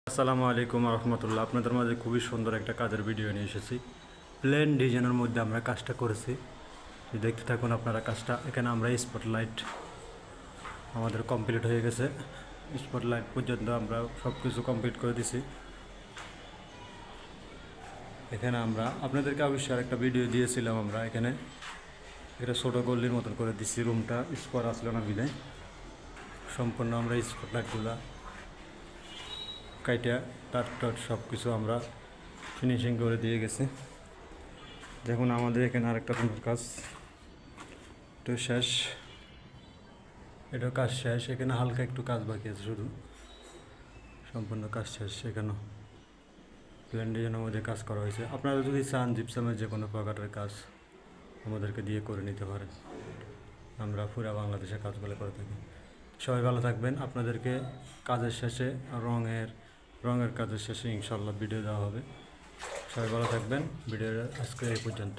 আসসালামু আলাইকুম রহমতুল্লাহ। আপনাদের মাঝে খুবই সুন্দর একটা কাজের ভিডিও নিয়ে এসেছি। প্লেন ডিজাইনের মধ্যে আমরা কাজটা করেছি, দেখতে থাকুন আপনারা কাজটা। এখানে আমরা স্পটলাইট আমাদের কমপ্লিট হয়ে গেছে, স্পটলাইট পর্যন্ত আমরা সব কিছু কমপ্লিট করে দিছি। এখানে আমরা আপনাদেরকে অবশ্যই আরেকটা ভিডিও দিয়েছিলাম, আমরা এখানে এটা ছোটো গল্লির মতন করে দিচ্ছি। রুমটা স্পট আসলো না বিদায়, সম্পূর্ণ আমরা স্পটলাইটগুলো কাইটা টাট সব কিছু আমরা ফিনিশিং করে দিয়ে গেছি। দেখুন আমাদের এখানে আরেকটা রুমের কাজ তো শেষ, এটাও কাজ শেষ। এখানে হালকা একটু কাজ বাকি আছে, শুধু সম্পূর্ণ কাজ শেষ। এখানেও প্ল্যান ডিজাইনের মধ্যে কাজ করা হয়েছে। আপনারা যদি চান জিপসামের যে কোনো প্রকারের কাজ আমাদেরকে দিয়ে করে নিতে পারেন, আমরা পুরা বাংলাদেশে কাজগুলো করে থাকি। সবাই ভালো থাকবেন। আপনাদেরকে কাজের শেষে রঙের কাজের শেষে ইনশাল্লাহ ভিডিও দেওয়া হবে। সবাই ভালো থাকবেন। ভিডিওটা আজকে এই পর্যন্ত।